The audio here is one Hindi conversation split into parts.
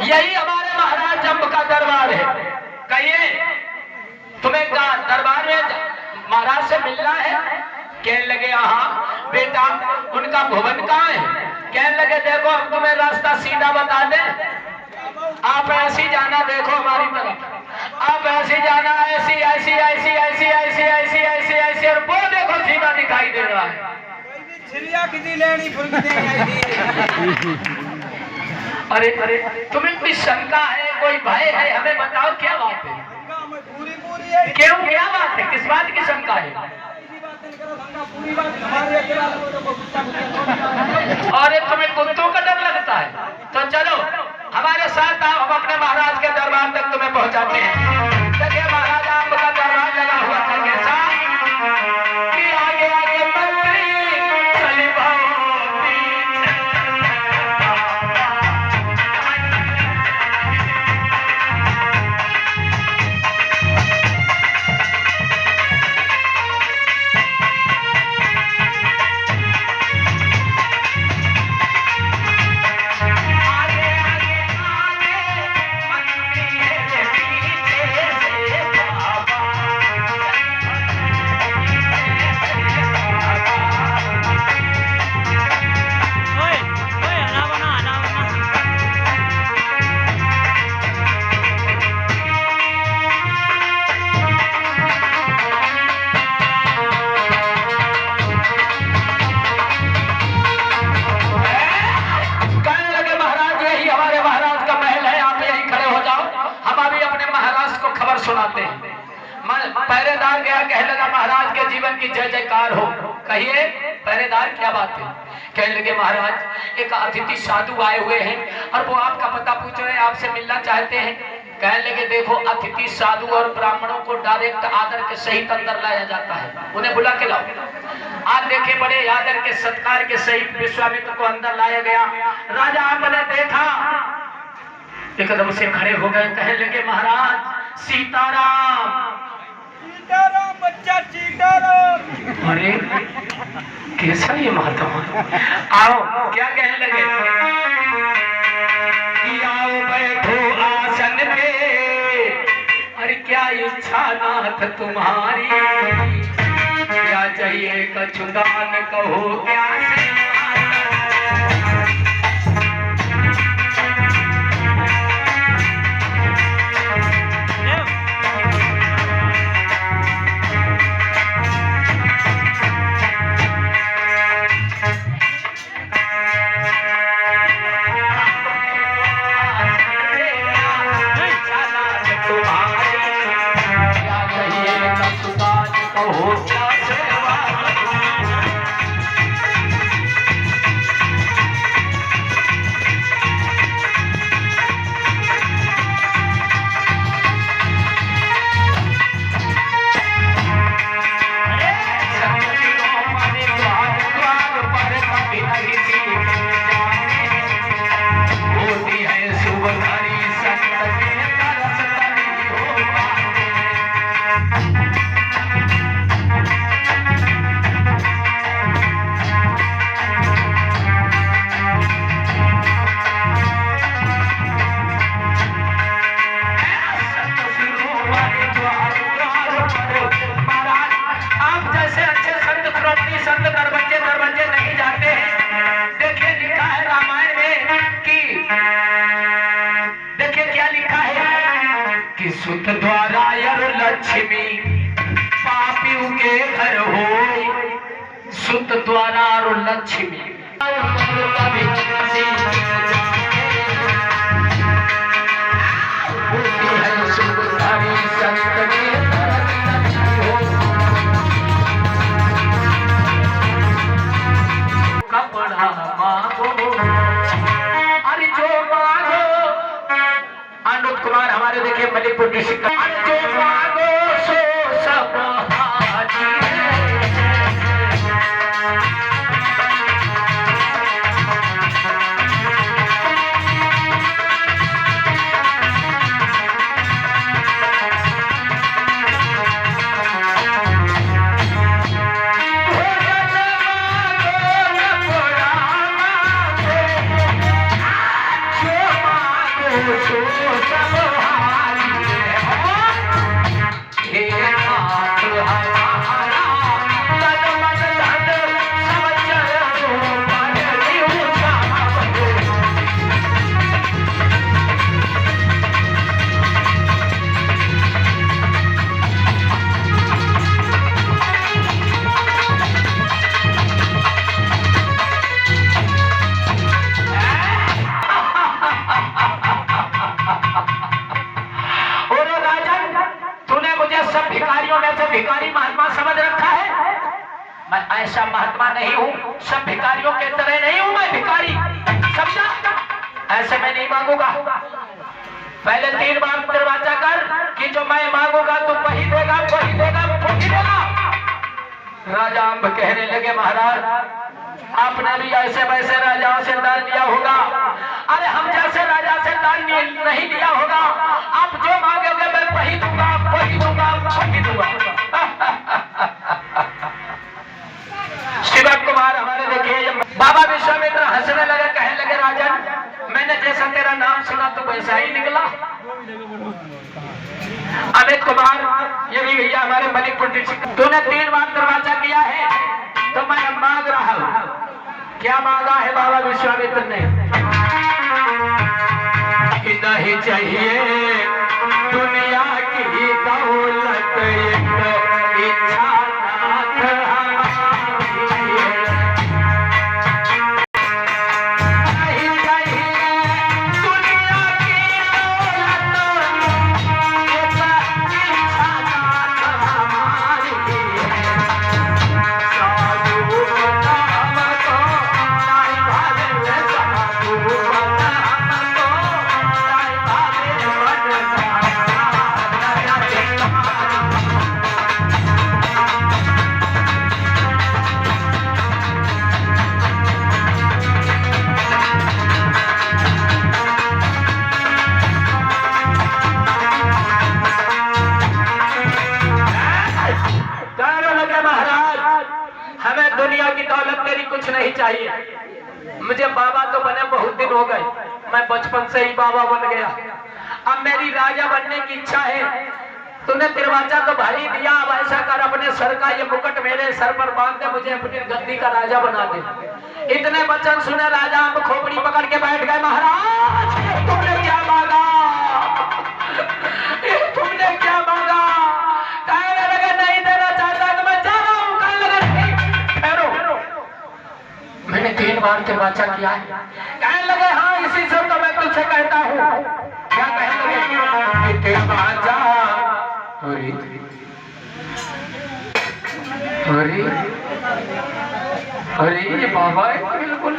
यही हमारे महाराज जम्ब का दरबार है। कहिए तुम्हें दरबार में महाराज से मिलना है? कहने लगे हाँ बेटा, उनका भवन कहाँ है? कहने लगे देखो हम तुम्हें रास्ता सीधा बता दे, आप ऐसी जाना, देखो हमारी तरफ, आप ऐसी जाना, ऐसी ऐसी ऐसी ऐसी ऐसी ऐसी ऐसी ऐसी, और वो देखो सीधा दिखाई दे रहा है। अरे अरे तुम्हें कोई शंका है, कोई भय है? हमें बताओ क्या बात है? क्यों, क्या बात है? किस बात की शंका है? अरे तुम्हें कुत्तों का डर लगता है? तो चलो हमारे साथ आओ, हम अपने महाराज के दरबार तक तुम्हें पहुंचाते हैं। देखिए महाराज आपका दरबार लगा हुआ था कैसा कि आगे आगे मंत्री चली सुनाते हैं। पहरेदार गया, कहने लगा महाराज के जीवन की जय जयकार हो। कहिए पहरेदार क्या बात है? कहने लगे महाराज एक अतिथि साधु आए हुए हैं और वो आपका पता पूछ रहे हैं, आपसे मिलना चाहते हैं। कहने लगे देखो अतिथि साधु और ब्राह्मणों को डायरेक्ट आदर के सहित अंदर लाया जाता है, उन्हें बुला के लाओ। आज देखे बड़े आदर के सत्कार के सहित विश्वामित्र को अंदर लाया गया। राजा आपने देखा एकदम से खड़े हो गए, कहने लगे महाराज सीताराम। सीताराम बच्चा सीताराम। अरे कैसा ये महात्मा, आओ। क्या कहने लगे कि आओ बैठो आसन पे, अरे क्या इच्छा नाथ तुम्हारी, क्या चाहिए कछु दान कहो क्या सुत द्वारा लक्ष्मी पापियों के घर हो, सुत द्वारा लक्ष्मी कपड़ा मांगो, अरे जो मांगो। अनुप कुमार हमारे देखिए मणिपुर डिस्ट्रिक्ट का, जो मांगो सो सब हाजिर पूछो सब हाल हे नाथ हमारा तन मन धन सब चरणों पर उठाओ। ओरे राजन, तूने मुझे सब भिखारियों में से भिखारी महात्मा समझ रखा है। मैं ऐसा महात्मा नहीं हूँ, सब भिखारियों के तरह नहीं हूँ मैं भिखारी, समझा? ऐसे मैं नहीं मांगूंगा। पहले 3 बार दरवाजा कर कि जो मैं मांगूंगा तू वही देगा, वही देगा, वही देगा। राजा अम्ब कहने लगे महाराज आपने भी ऐसे वैसे राजाओं से दान लिया होगा। अरे हम जैसे राजा से दान नहीं लिया होगा। आप जो मांगोगे मैं वही दूंगा, वही दूंगा, वही दूंगा। शिवम कुमार हमारे देखिए बाबा विश्वामित्र हंसने लगे, कहने लगे राजन मैंने जैसा तेरा नाम सुना तो वैसा ही निकला। अमित कुमार ये भी भैया हमारे मणिपुर डिस्ट्रिक्ट, तूने 3 बार दरवाजा किया है तो मैं मांग रहा हूँ। क्या मांगा है बाबा विश्वामित्र ने? नहीं चाहिए दुनिया की दौलत, एक इच्छा नाथ हमारी। नहीं चाहिए दुनिया की दौलत, एक इच्छा नाथ हमारी। साधु बना हमको नाई भावे, साधु बना हमको नाई भावे बनना। कहने लगे महाराज हमें दुनिया की दौलत तेरी कुछ नहीं चाहिए। मुझे बाबा तो बने बहुत दिन हो गए, मैं बचपन से ही बाबा बन गया। अब मेरी राजा बनने की इच्छा है। तूने दरवाजा तो भारी दिया, अब ऐसा कर अपने सर का ये मुकुट मेरे सर पर बांध दे, मुझे अपनी गद्दी का राजा बना दे। इतने वचन सुने राजा अब खोपड़ी पकड़ के बैठ गए। महाराज तुमने क्या मांगा? तुमने क्या मांगा? कहने लगे नहीं देना चाहता तो मैं जा रहा हूँ। कहने लगे नहीं ठहरो, मैंने 3 बार दरवाजा किया है। कहने लगे हाँ इसी से तो मैं तुझसे कहता हूँ। क्या कहने लगे? दरवाजा अरे अरे अरे ये बाबा है बिल्कुल।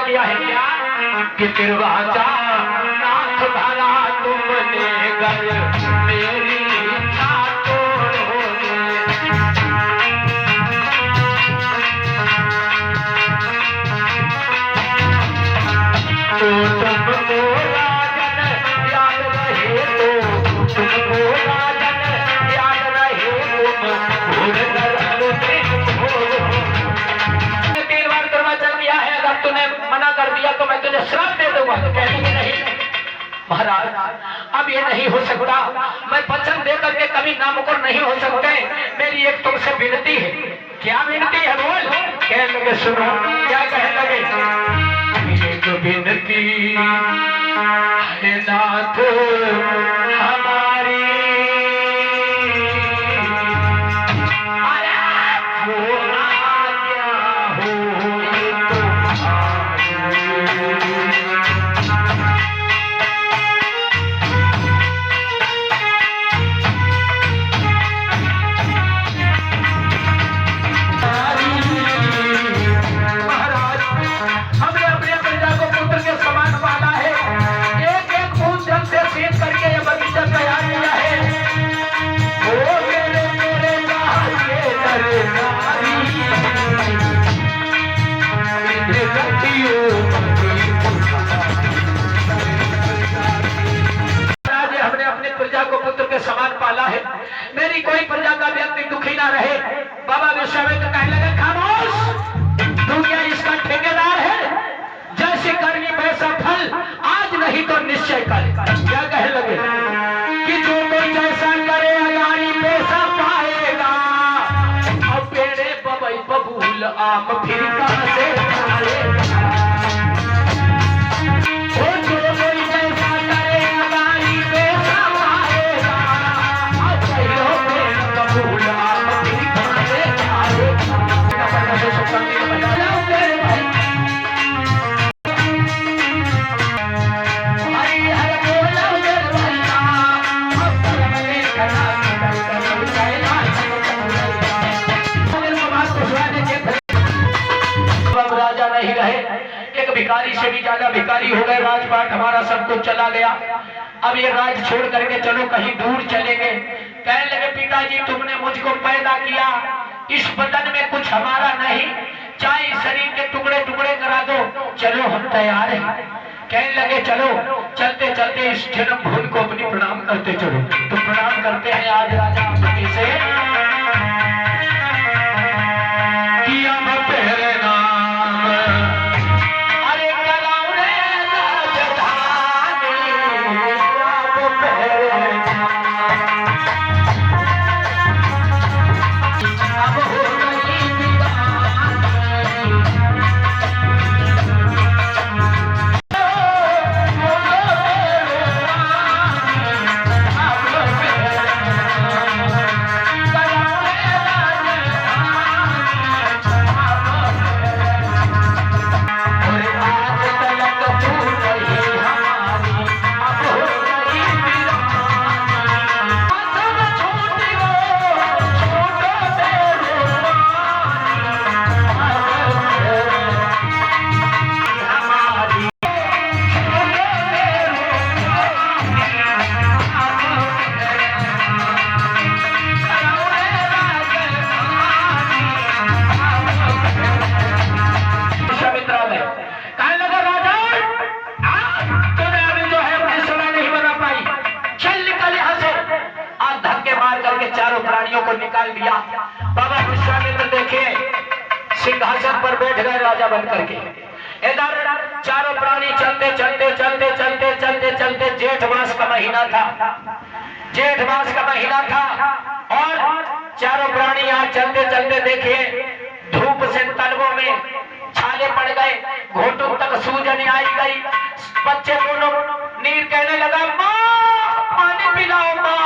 किया है क्या कि दरवाजा नाथ भला तुमने कर मेरी इच्छा तोड़ोगे। तो तुमको राजन याद रहे, तो तुमको राजन याद रहे, तुम तीन बार दरवाजा किया है, अगर तूने मना कर दिया तो मैं तुझे श्राप दे दूंगा। तो कहने नहीं महाराज अब ये नहीं हो सकता, मैं वचन दे करके कभी नामुकर नहीं हो सकते। मेरी एक तुमसे विनती है। क्या विनती है बोल? कहने लगे सुनो। क्या कहने लगे? एक विनती है नाथ हमारी, वो आज्ञा हो करके ये वाला है, मेरी कोई प्रजा का व्यक्ति दुखी ना रहे। बाबा विश्वामित्र कहने लगे खामोश, तू क्या इसका ठेकेदार है? जैसे करनी वैसा फल, आज नहीं तो निश्चय कल। क्या कहने लगे कि जो कोई जैसा करे अगाड़ी पैसा पाएगा। अब पेड़े बबई बबूल आम फिर कहां से आएगा? राजा नहीं रहे, एक भिखारी से भी ज्यादा भिखारी हो गए। राजपाट हमारा सब कुछ चला गया, अब ये राज छोड़ करके चलो कहीं दूर चलेंगे। कहने लगे पिताजी तुमने मुझको पैदा किया, इस बदन में कुछ हमारा नहीं, चाहे शरीर के टुकड़े टुकड़े करा दो, चलो हम तैयार हैं। कहने लगे चलो, चलते चलते इस जन्म भूमि को अपनी प्रणाम करते चलो। तो प्रणाम करते हैं आज राजा से चारों प्राणियों को निकाल दिया। बाबा विश्वामित्र देखे सिंहासन पर बैठ गए राजा बन करके। इधर चारों प्राणी चलते चलते चलते चलते चलते चलते जेठ मास का महीना था, जेठ मास का महीना था और चारों प्राणी यहाँ चलते चलते देखे धूप से तलवों में छाले पड़ गए, घोटों तक सूजन आई गई। बच्चे दोनों नीर कहने लगा माँ पानी पिलाओ माँ।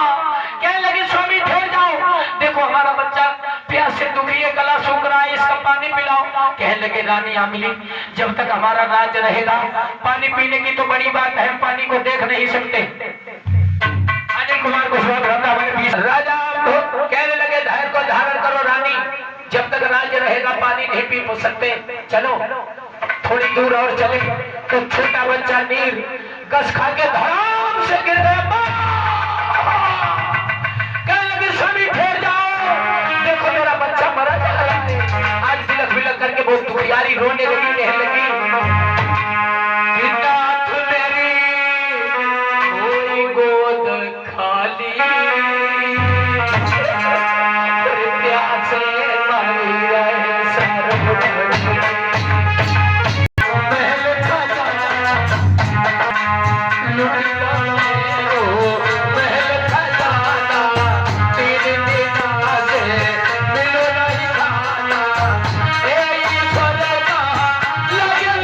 कहने लगी स्वामी ठहर जाओ, देखो हमारा बच्चा प्यास से दुखी है, गला सूख रहा है, इसका पानी पिलाओ। कहने लगे रानी आमिली जब तक हमारा राज रहेगा पानी पीने की तो बड़ी बात है, हम पानी को देख नहीं सकते। अनिल कुमार कुशवाहा राजा कहने लगे धैर्य को धारण करो रानी, जब तक राज्य रहेगा पानी नहीं पी सकते। चलो थोड़ी दूर और चले तो छोटा बच्चा नीर कस खा के धड़ाम से गिर गया। कहने लगे स्वामी ठहर जाओ, देखो मेरा बच्चा मरा जा रहा है। आज बिलख बिलख करके बहुत दुखियारी रोने लगी, कहने लगी नाथ मेरी कोई गोद खाली, प्यासे मर गए सर्वमणि। लगे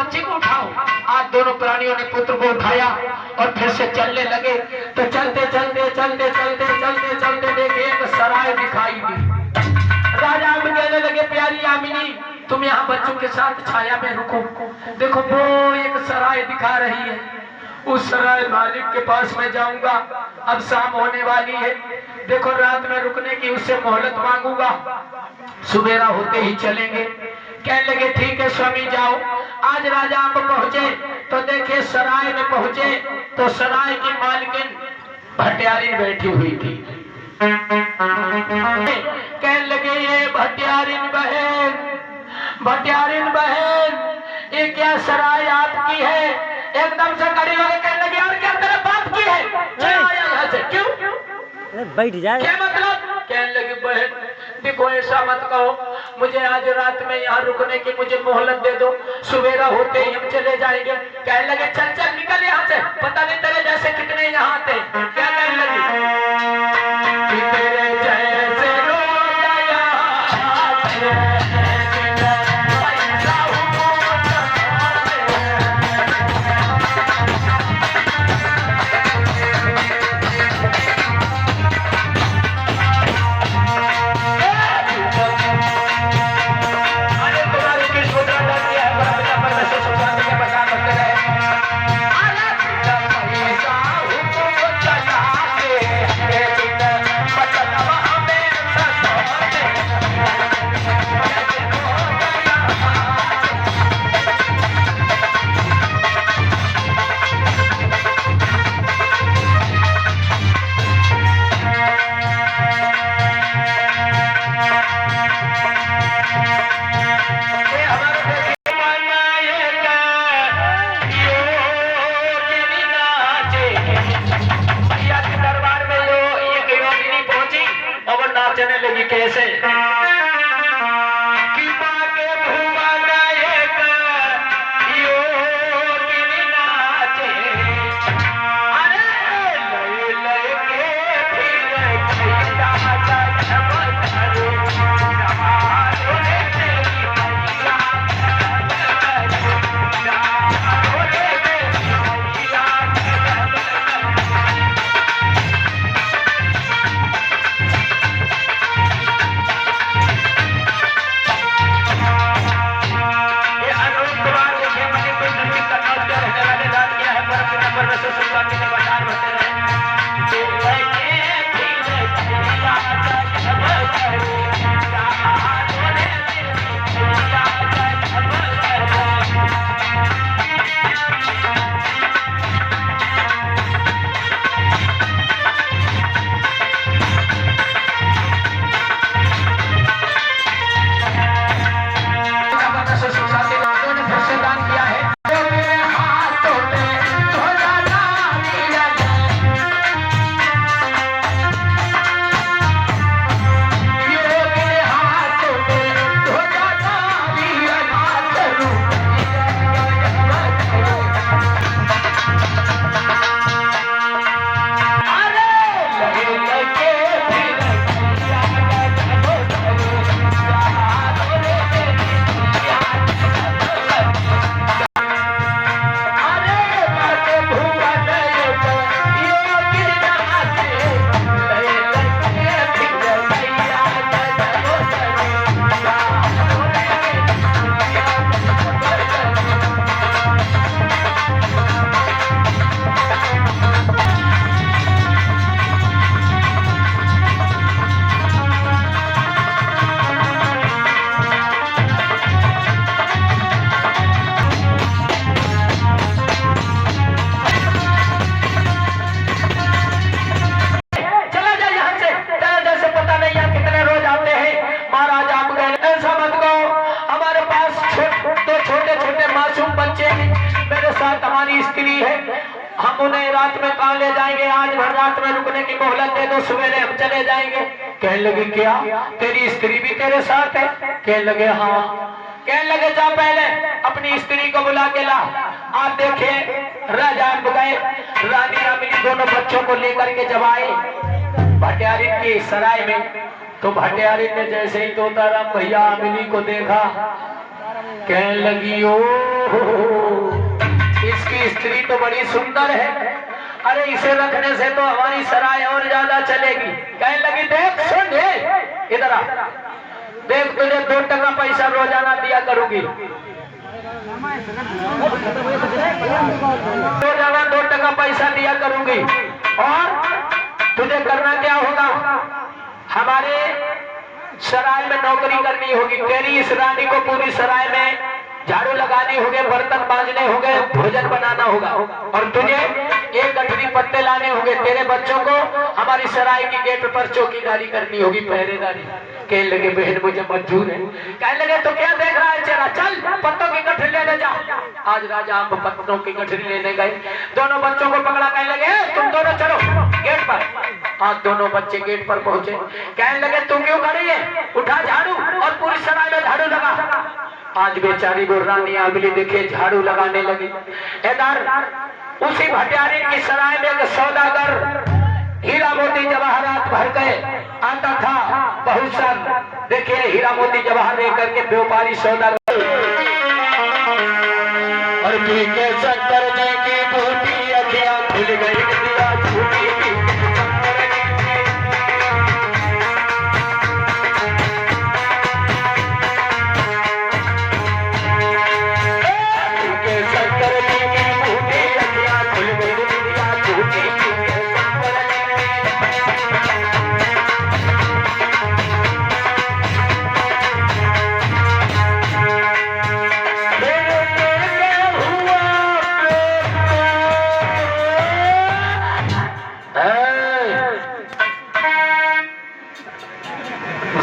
बच्चे को उठाओ। आज दोनों प्राणियों ने पुत्र को उठाया और फिर से चलने लगे। तो चलते चलते चलते चलते चलते चलते देखे एक सराय दिखाई दी। राजा कहने लगे, प्यारी यामिनी तुम यहाँ बच्चों के साथ छाया में रुको। देखो वो एक सराय दिखा रही है, उस सराय मालिक के पास मैं जाऊंगा। अब शाम होने वाली है, देखो रात में रुकने की उससे मोहलत मांगूंगा, सुबेरा होते ही चलेंगे। कहने लगे ठीक है स्वामी जाओ। आज राजा आप पहुंचे तो देखे सराय में पहुंचे तो सराय की मालकिन भटियारी बैठी हुई थी। कहने लगे ये भटियारिन बहन ये क्या सराय आपकी है? एकदम से खड़ी होकर कहने लगी और क्या तेरे बाप की है? चलो आया यहाँ से। क्यों बैठ जाए? क्या मतलब? कहने लगी बहन देखो ऐसा मत कहो, मुझे आज रात में यहाँ रुकने की मुझे मोहलत दे दो, सुबेरा होते ही हम चले जाएंगे। कहने लगे चल चल निकल यहाँ से, पता नहीं तेरे जैसे कितने यहाँ आते। क्या कहने लगी? तेरे जैसे रोज आया कैसे कि बाके भुवन एक योगिनी नाचे। अरे लय लय के फिर खैरा जगमगरू जमानो रे तेरी मैया जमानो रे तेरी मैया हम उन्हें रात में कहाँ ले जाएंगे? आज भर रात में रुकने की मोहलत दे दो, सवेरे हम चले जाएंगे। कहने लगे क्या तेरी स्त्री भी तेरे साथ है? कहने लगे हाँ। कहने लगे जा पहले अपनी स्त्री को बुला के ला। आप देखे राजा गए, रानी यामिनी दोनों बच्चों को लेकर के जब आए भटियारिन की सराय में, तो भटियारिन ने जैसे ही तोताराम भैया यामिनी को देखा कहने लगी ओ इसकी स्त्री तो बड़ी सुंदर है, अरे इसे रखने से तो हमारी सराय और ज्यादा चलेगी। कहने लगी देख सुन, इधर आ, देख तुझे 2 टका पैसा रोजाना दिया करूंगी, रोजाना 2 टका पैसा दिया करूंगी। और तुझे करना क्या होगा, हमारे सराय में नौकरी करनी होगी। तेरी इस रानी को पूरी सराय में झाड़ू लगानी होगी, बर्तन मांजने होंगे, भोजन बनाना होगा। और तुझे 1 गठरी पत्ते लाने होंगे। तेरे बच्चों को हमारी सराय की गेट पर चौकीदारी करनी होगी, पहरेदारी। कहने लगे बहन मुझे मंजूर है। कहने लगे तो क्या देख रहा है चेहरा, चल पत्तों की गठरी लेने जा। आज राजा हम पत्तों की गठरी लेने गए, दोनों बच्चों को पकड़ा। कहने लगे तुम दोनों चलो गेट पर। आज दोनों बच्चे गेट पर पहुंचे। कहने लगे तू क्यों खड़ी है, उठा झाड़ू और पूरी सराय में झाड़ू लगा। आज बेचारी वो रानी अमली देखे झाड़ू लगाने लगी। इधर उसी भटियारी की सराय में एक सौदागर हीरा मोती जवाहरात भर के आता था बहुत सन। देखिए हीरा मोती जवाहर लेकर के व्यापारी सौदागर और पी के शंकर जी की बूटी अखियां खुल गई, दिया छूटी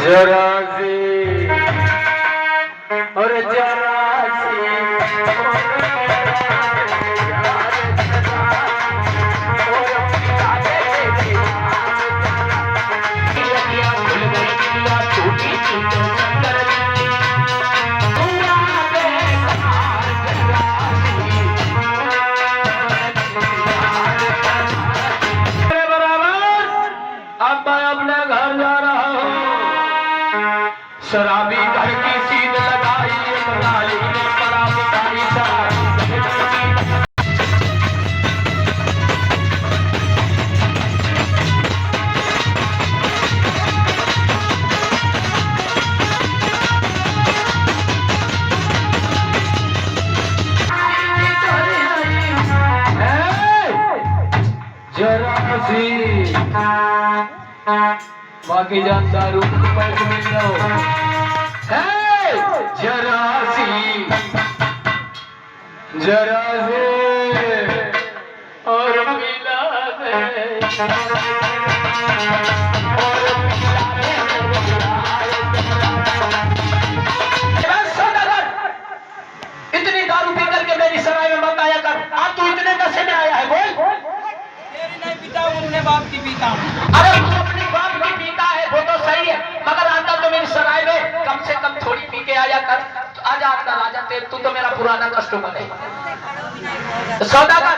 जरा सी और जरा सी शराबी घर की सीन लगाई, बंगाली ने बड़ा बुताई जरा सी बाकी जान दारू पैसे मिल जाओ। जरा सी और मिला इतनी दारू पी करके मेरी सराय में मत आया कर। आज तू इतने नशे में आया है, बोल। तेरी नहीं पीता हूँ, अपने बाप की पीता हूँ। अरे तू अपनी बाप की पीता है वो तो सही है, मगर आता तो मेरी सराय में कम से कम थोड़ी पी के आया कर। तो आजा राजा तू तो मेरा पुराना कस्टमर है। सौदागर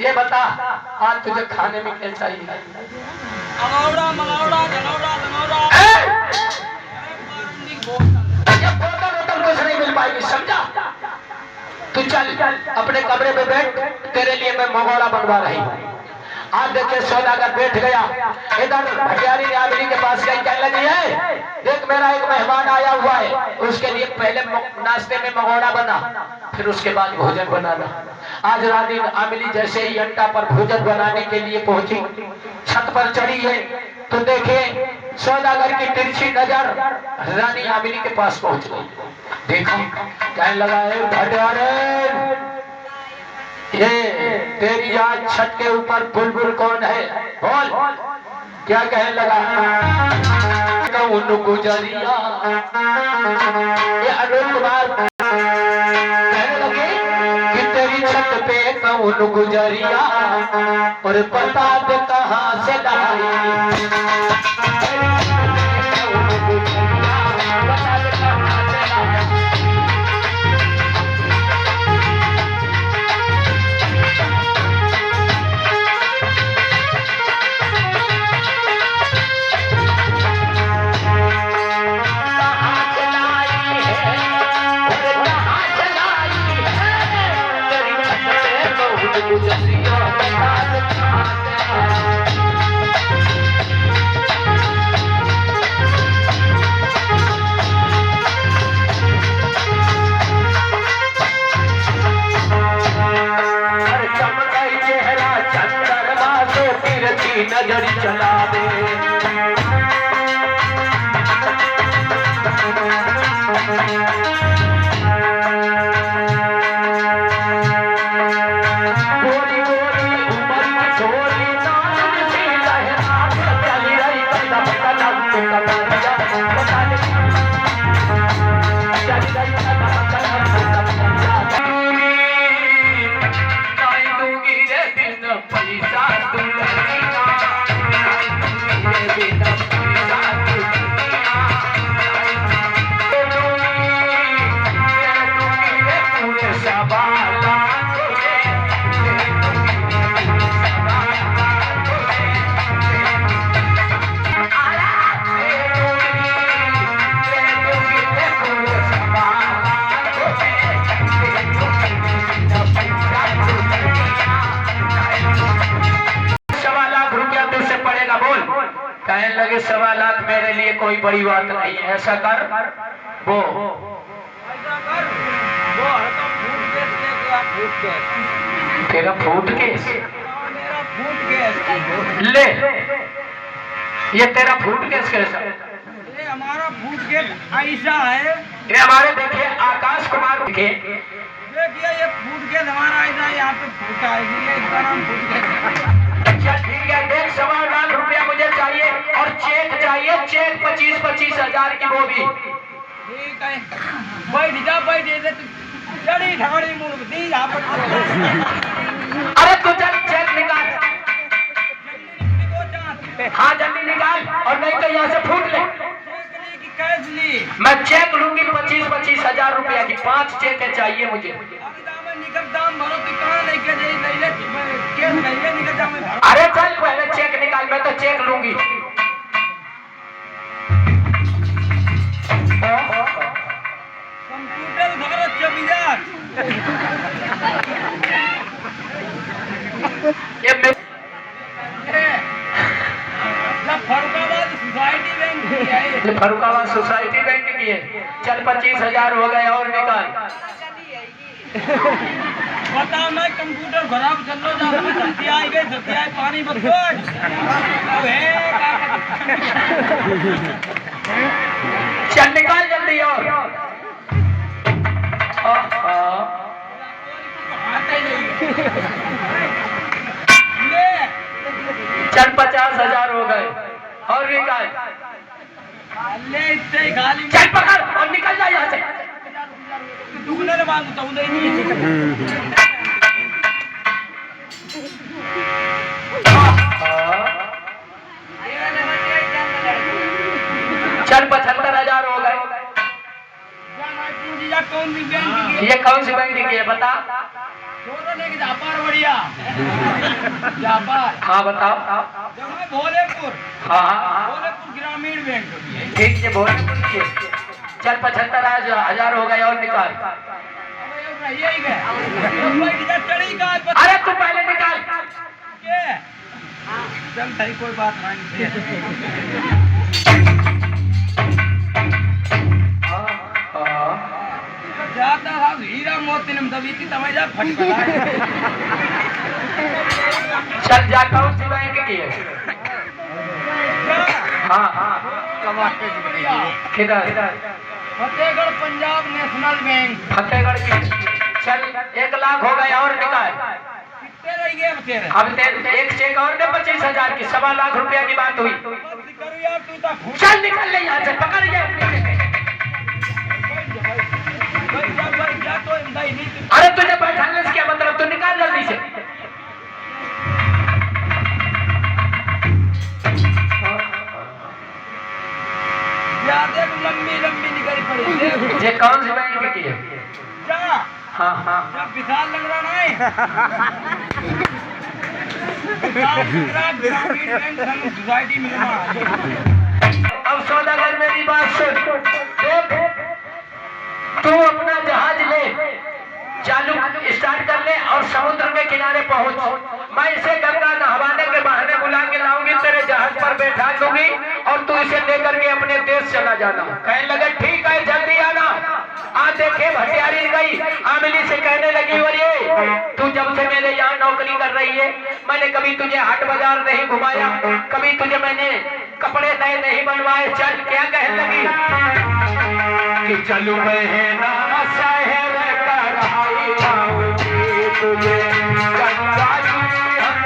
ये बता आज तुझे खाने में क्या चाहिए? मंगौड़ा मंगौड़ा धनौड़ा धनौड़ा। ये बोतल कुछ नहीं मिल पाएगी, समझा? तू चल अपने कमरे में बैठ, तेरे लिए मैं मंगौड़ा बनवा रही हूँ। आज देखिए सौदागर बैठ गया। इधर भटियारी आदमी के पास गई, कहने लगी है देख मेरा एक मेहमान आया हुआ है, उसके लिए पहले नाश्ते में मंगौड़ा बना, फिर उसके बाद भोजन बनाना। आज रानी आमिली जैसे ही अड्डा पर भोजन बनाने के लिए पहुंची, छत पर चढ़ी है तो देखे सौदागर की तिरछी नजर रानी आमिली के पास पहुंच गई। देखो कहने लगा है भटियारे ये तेरी आज छत के ऊपर बुलबुल कौन है, बोल। क्या कहने लगा? कौन गुजरिया, ये अनिल कुमार कहने लगे कि तेरी छत पे कौन गुजरिया और बता दे कहाँ से लाई। घड़ी चला दे। कहने लगे 1.25 लाख मेरे लिए कोई बड़ी बात नहीं है, ऐसा कर वो तेरा फूट केस ले, ये तेरा फूट केस कैसा? ये हमारा फूट केस ऐसा है, ये हमारे देखिए आकाश कुमार के देखिए ये फूट केस हमारा ऐसा यहाँ पे फूटा है, इसलिए इसका नाम फूट केस। अच्छा ठीक है, देख 1.25 लाख रुपया मुझे चाहिए और चेक चाहिए, चेक 25-25 हजार की वो भी। ठीक है, बैठ जा बैठ जा, चढ़ी ढाड़ी मूर्ति यहाँ पर। अरे तू चल चेक निकाल, हाँ जल्दी निकाल और नहीं तो यहाँ से फूट ले। कैश ली मैं चेक लूंगी 25-25 हजार रुपया की, 5 चेक चाहिए मुझे। अरे चल पहले चेक निकाल, मैं तो चेक लूंगी। Computer Bharat 24,000 Farrukhabad society bank की है, फरुखाबाद सोसाइटी बैंक की है। चल 25,000 हो गए और निकाल। बता मैं कंप्यूटर खराब चल लो जा, सत्या आई गई, सत्या आई पानी मत छोड़। अब है चल निकाल जल्दी और चल 50,000 हो गए और निकाल। ले इतने गाली चल पकड़ और निकल जा यहाँ से। दुगने मांगता हूँ नहीं। चल 75,000 हो गए। कौन सी बैंक की है? ये कौन सी बैंक की है बता? जापार बढ़िया जापार। हाँ बताओ। भोलेपुर, हाँ भोलेपुर ग्रामीण बैंक। ठीक है भोलेपुर की है। चल 75,000 हो गए और निकाल। अरे तू पहले निकाल। चल सही कोई बात नहीं। जाता था हीरा मोती ने दबी थी तमें जा फट पड़ा। चल जा कौन सी बैंक की है? हाँ किधर? Fatehgarh Punjab national bank. फतेहगढ़ की। चल 1 लाख हो गए और निकाल। कितने रह गए अब तेरे? अब तेरे एक चेक और दे 25,000 की, 1.25 लाख रुपया की बात हुई। यार तू तो चल निकल ले यहाँ से, पकड़ गया। अरे तुझे बैठाने से क्या मतलब, तू निकाल जल्दी से। लंबी लंबी निकल पड़ी। ये कौन सी बैंक की है? हाँ विशाल लग रहा नहीं। ग्रामीण बैंक सोसाइटी में। अब सौदागर मेरी बात सुन, तू अपना जहाज ले, चालू स्टार्ट कर ले और समुद्र के किनारे पहुंच। मैं इसे गंगा नहवाने के बहाने बुला के लाऊंगी, तेरे जहाज पर बैठा दूंगी और तू इसे लेकर के अपने देश चला जाना। कहने लगे ठीक है जल्दी आना। आज देखे भटियारी गई, आमिली से कहने लगी बोलिए तू जब से मेरे यहाँ नौकरी कर रही है मैंने कभी तुझे हाट बाजार नहीं घुमाया, कभी तुझे मैंने कपड़े नए नहीं बनवाए। चल क्या कहने लगी कि चलू मैं ना शहर कराई जाऊंगी तुझे गंगा जी हम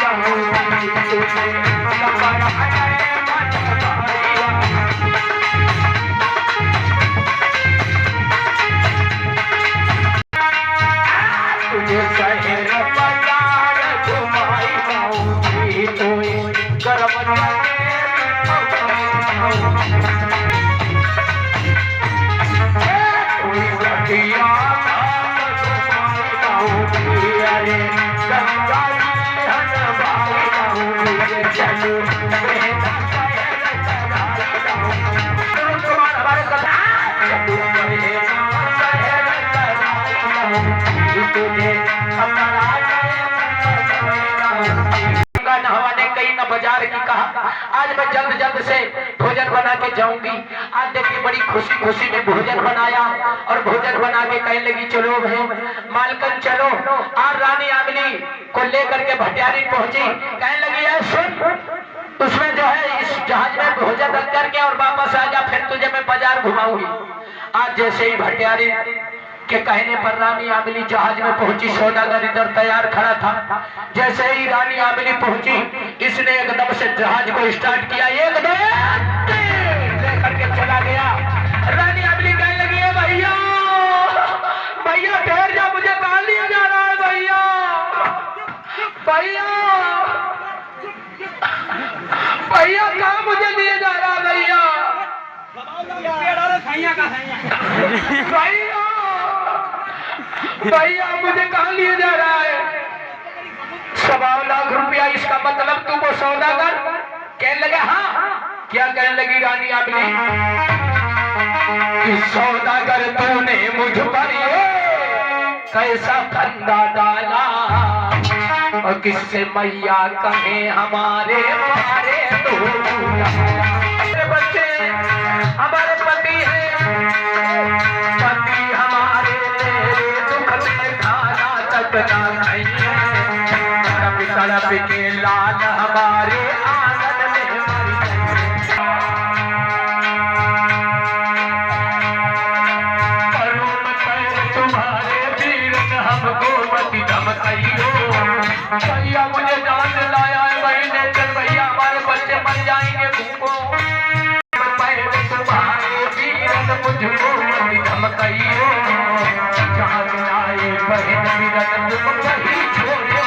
जाऊंगी तुझे तुझे शहर बाजार घुमाई जाऊंगी तुझे गरबा नहवाने कहीं न बाजार की कहा, आज मैं जल्द से भोजन बना के जाऊंगी। आज देखिए बड़ी खुशी खुशी में भोजन बनाया और भोजन बना के कहने लगी चलो भाई मालकन चलो। और रानी आमली को लेकर के भटियारी पहुंची, कहने लगी है सुन उसमें जो है इस जहाज में भोजन रख करके और वापस आ जा, फिर तुझे मैं बाजार घुमाऊंगी। आज जैसे ही भटियारी के कहने पर रानी आमली जहाज में पहुंची, सौदागर इधर तैयार खड़ा था। जैसे ही रानी आमली पहुंची इसने एकदम से जहाज को स्टार्ट किया, एकदम लेकर के चला गया। रानी आमली कहने लगी है भैया भैया ठहर जा, मुझे कहाँ लिया जा रहा है भैया भैया भैया कहाँ मुझे लिए जा रहा है भैया भैया भैया मुझे कहाँ लिए जा रहा है? 1.25 लाख रुपया। इसका मतलब तू वो सौदागर? कहने लगे हाँ। क्या कहने लगी रानी आमली कि सौदागर तूने मुझ पर ये कैसा फंदा डाला और किससे मैया कहे हमारे मारे तो बच्चे हमारे पति है, पति हमारे तड़प के लाल हमारे आंगन में तुम्हारे वीरन हमको मत धमकाइयो। भैया मुझे जान लाया है महीने चल भैया हमारे बच्चे मर जाएंगे भूखों। तुम्हारे वीरन मुझको मत धमकाइयो, जान लाए बहन वीरन तुम कहीं छोड़े।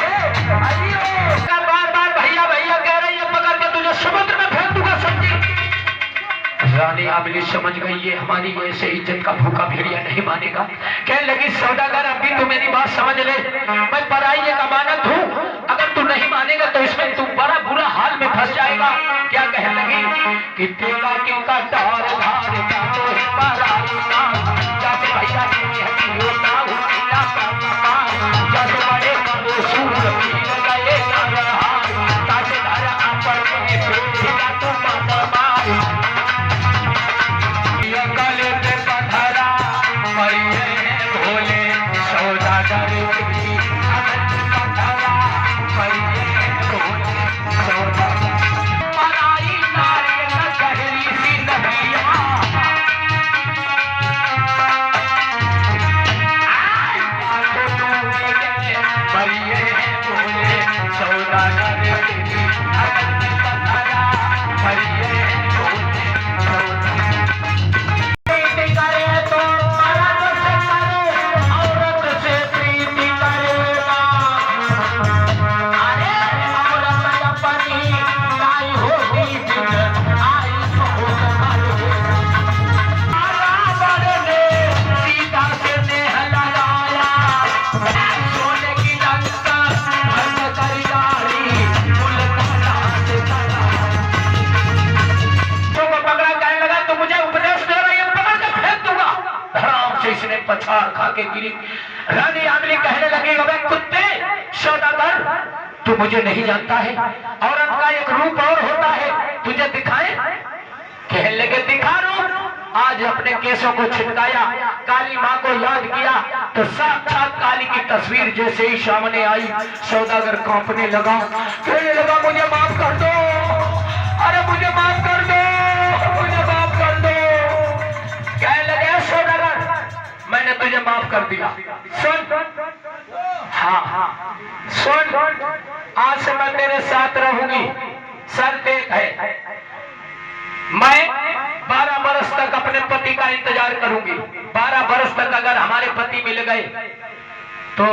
बार भैया भैया कह रही है, पकड़ के तुझे समुद्र में फेंक दूंगा समझी। रानी आमली समझ गई ये हमारी ऐसे इज्जत का भूखा भेड़िया नहीं मानेगा। कहने लगी सौदागर अभी तू मेरी बात समझ ले, मैं पराई एक अमानत हूँ, अगर तू नहीं मानेगा तो इसमें तू बड़ा बुरा हाल में फंस जाएगा। क्या कहने लगी कि तेरा क्यों का डार धार जाते भैया जाते बड़े भोले सौदागर पछाड़ खा के गिरी। रानी आमली कहने लगी अबे कुत्ते सौदागर तू मुझे नहीं जानता है, औरत का एक रूप और होता है, तुझे दिखाए? कहने लगे दिखा रूप। आज अपने केसों को छिटकाया, काली माँ को याद किया तो साक्षात काली की तस्वीर जैसे ही सामने आई, सौदागर कांपने लगा, कहने लगा मुझे माफ कर दो, अरे मुझे माफ कर दो, मुझे माफ कर दो। कहने लगे सौदागर मैंने तुझे माफ कर दिया, सुन, हाँ सुन, आज से मैं तेरे साथ रहूंगी, शर्त एक है, मैं 12 बरस तक अपने पति का इंतजार करूंगी, 12 बरस तक अगर हमारे पति मिल गए तो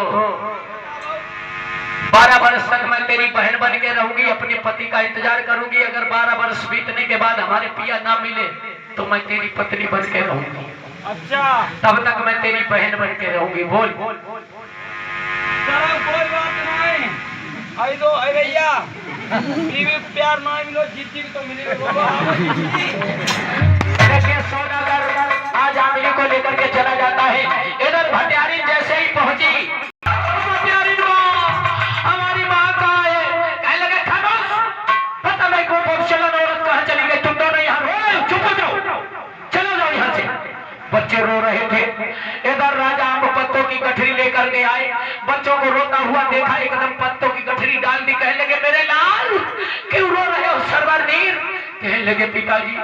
12 बरस तक मैं तेरी बहन बन के रहूंगी, अपने पति का इंतजार करूंगी, अगर 12 बरस बीतने के बाद हमारे पिया ना मिले तो मैं तेरी पत्नी बन के रहूंगी। अच्छा, तब तक मैं तेरी बहन बन के रहूंगी। बोल चलो कोई बात नहीं, आई दो आई भैया, बीवी प्यार ना मिलो जीती तो मिलेगा। देखिए सौदागर आज आमिली को लेकर के चला जाता है, इधर भटियारी जैसे ही पहुंची, भटियारी हमारी माँ कहाँ है, कहने लगे खामोश, पता नहीं कौन चलन औरत कहाँ चली गई, तुम दोनों यहाँ चुप हो जाओ, चलो जाओ यहाँ से। बच्चे रो रहे थे, इधर राजा आम पत्तों की गठरी लेकर के आए, बच्चों को रोता हुआ देखा, एकदम पत्तों की गठरी डाल दी, कहने लगे मेरे लाल क्यों रो रहे हो सरवरनीर। कहने लगे पिताजी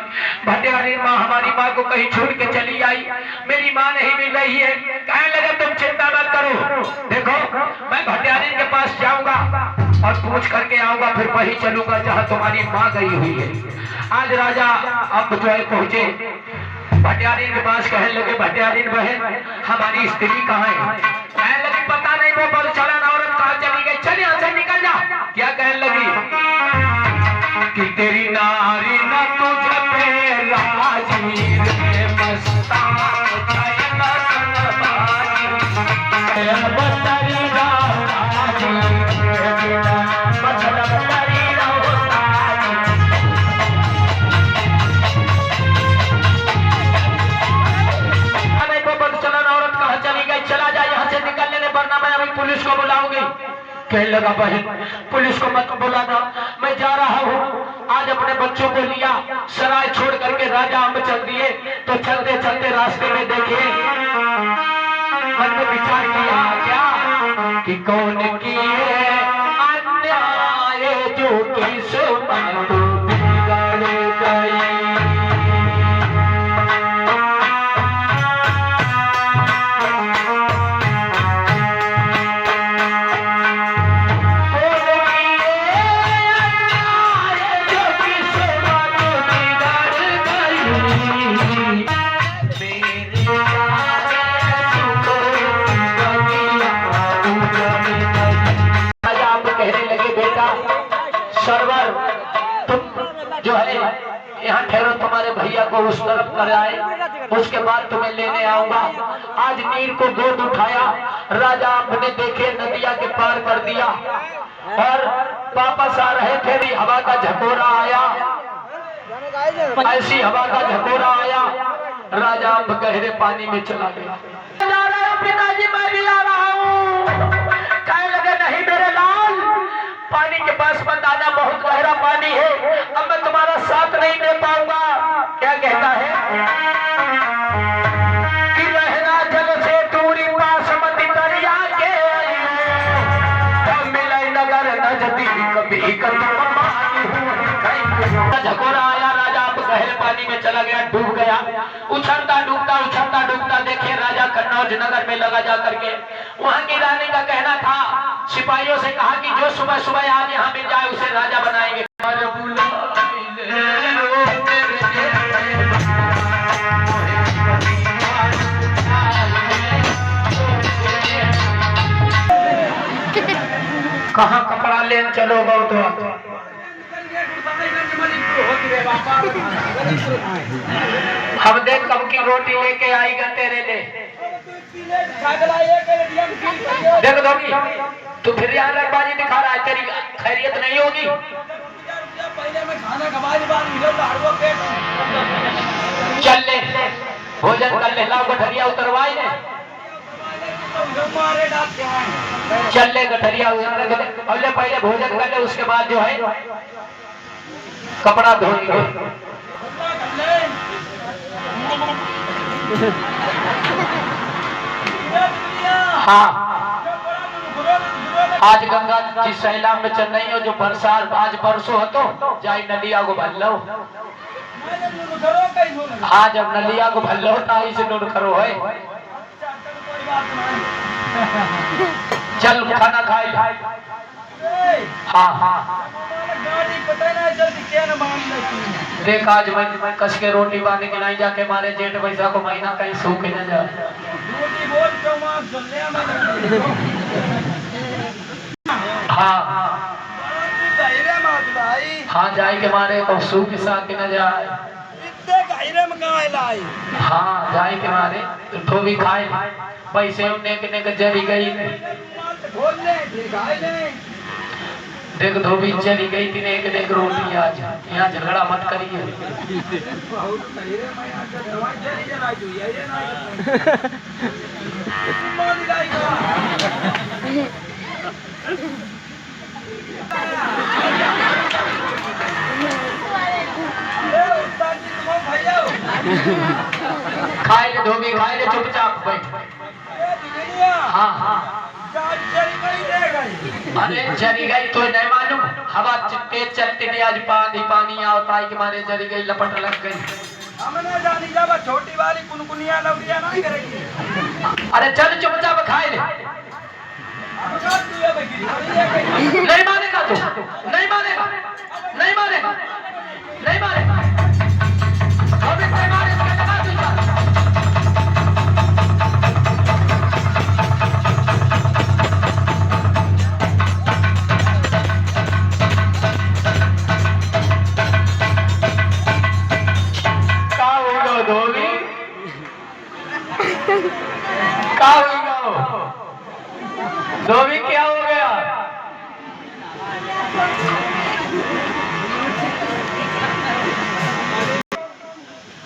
भटियारी माँ हमारी माँ को कहीं छोड़ के चली आई, मेरी माँ नहीं मिल रही है। कहने लगे तुम चिंता मत करो, देखो मैं भटियारी के पास जाऊंगा और पूछ करके आऊंगा, फिर वही चलूंगा जहाँ तुम्हारी माँ गई हुई है। आज राजा अब जो है पहुंचे भटियारी के पास, कहने लगे भटियारी बहन हमारी स्त्री कहाँ है। कहने लगी पता नहीं वो बदचलन औरत कहाँ चली गई, चल यहाँ से निकल जा। क्या कहने लगी कि तेरी नारी न तुझ पे राजीर में मस्तान चैन सनबाजी, बतरी राजी मतलब तरी चला जाए यहाँ से निकल लेने, वरना मैं अभी पुलिस को बुलाऊंगी। कहने लगा बहन पुलिस को मत बुलाना, मैं जा रहा हूँ। आज अपने बच्चों को लिया, सराय छोड़ करके राजा अम्ब चल दिए, तो चलते चलते रास्ते में देखे, मन में विचार किया क्या कि कौन किए अन्याय जो किस्मत बिगड़ गई। सरवर तुम जो है यहाँ ठहरो, तुम्हारे भैया को उस तरफ कर आए, उसके बाद तुम्हें लेने आऊंगा। आज नीर को गोद उठाया, राजा आपने देखे नदिया के पार कर दिया और वापस आ रहे थे, हवा का झकोरा आया, ऐसी हवा का झकोरा आया, राजा अब गहरे पानी में चला गया। जा रहे हो पिताजी, मैं भी आ रहा हूँ। कहने लगे नहीं मेरे लाल, पानी के पास मत आना, बहुत गहरा पानी है, अब मैं तुम्हारा साथ नहीं दे पाऊंगा। क्या कहता है कि रहना जल से दूरी पास मत दरिया के, मिले नगर नजदीक कभी झकोरा आया, राजा अब गहरे पानी में चला गया, डूब गया, उछलता डूबता देखिए राजा कन्नौज नगर में लगा जा करके। वहां की रानी का कहना था, सिपाहियों से कहा कि जो सुबह सुबह आज यहाँ मिल जाए उसे राजा बनाएंगे। कहाँ कपड़ा लेन चलो बहुत हम देख कब की रोटी लेके आएगा तेरे लिए, देख दोगी तू फिर यहाँ लगबाजी दिखा रहा है, तेरी खैरियत नहीं होगी। चल ले भोजन कर ले, लाओ गठरिया उतरवाई ने, चल ले गठरिया उतर, पहले भोजन कर ले, उसके बाद जो है कपड़ा धोएंगे। हाँ, आज गंगा जी सैलाब में चल रही हो जो बरसात आज बरसों हो तो जाई नलिया को भर लो। हाँ, जब नलिया को भर लो तो आई से नोट करो है। चल खाना खाए। हाँ हाँ, देख आज मैं कस के रोटी बांध के नहीं जाके मारे जेठ पैसा को महीना कहीं सूख न जाए। हाँ हाँ, जाए के मारे को सूख साथ न जाए। हाँ, जाए के मारे तो भी खाए पैसे उन्हें के जरी गई देख धोबी चली गई थी एक रोटी आज यहाँ झगड़ा मत करिए। खाए ले धोबी, खाए ले चुपचाप बैठ। हाँ हाँ, अरे जरी गई तो नहीं मालूम, हवा तेज चलती नहीं आज पानी आता है कि मारे जरी गई लपट लग गई। हमने जानी जब छोटी वाली कुनकुनिया लवड़िया नहीं करेगी। अरे चल चुपचाप खाए ले। नहीं मानेगा तू, नहीं मानेगा, नहीं मानेगा, नहीं मानेगा। अभी नहीं मानेगा धोबी, क्या हो गया?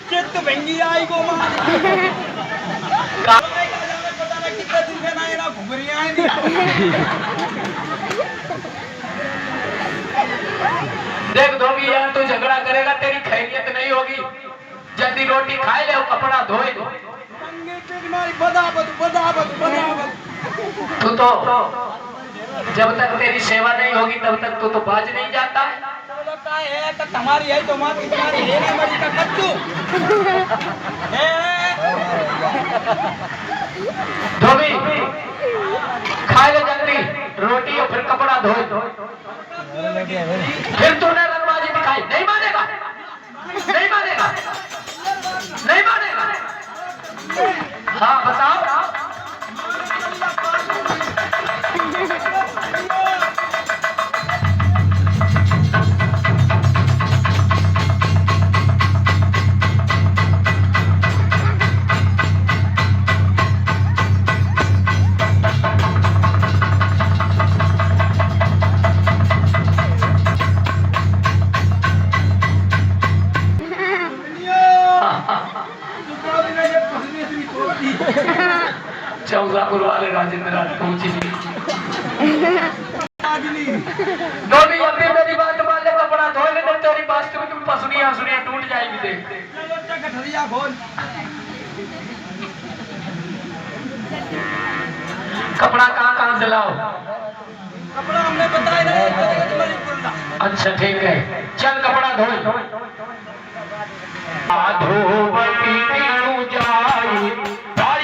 चित्त भंगी आई को मार कितना दिन से ना ना घुघरियां हैं। देख धोबी, यार तू झगड़ा करेगा तेरी खैरियत नहीं होगी। जल्दी रोटी खाए ले और कपड़ा धोए दो। तू तो जब तक तेरी सेवा नहीं होगी तब तक तू तो बाज नहीं जाता है। तो तुम्हारी है तो माँ तुम्हारी है ना मरी का कच्चू। धोबी खाए ले जल्दी रोटी और फिर कपड़ा धोए। फिर तूने रंगबाजी दिखाई। नहीं मानेगा, नहीं मानेगा, नहीं मानेगा। हाँ बताओ। चौजापुर वाले राजेंद्र राज पहुंची। धोबी अभी मेरी बात मान ले, कपड़ा धो ले, नहीं तेरी वास्तविक में पसलियां सुनिया टूट जाएगी। देख कपड़ा कहाँ से लाओ? कपड़ा हमने बताया नहीं। अच्छा ठीक है, चल कपड़ा धो।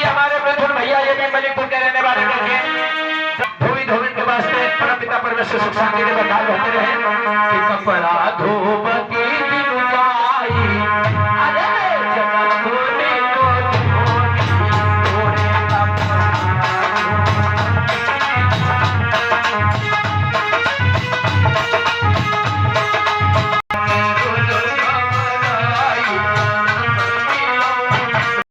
हमारे प्रथम भैया ये भी मलिकपुर के रहने वाले लोग हैं। धोबी धोबी के वास्ते परम पिता परमेश्वर सुख शांति के बरकत होते रहे। कपड़ा धो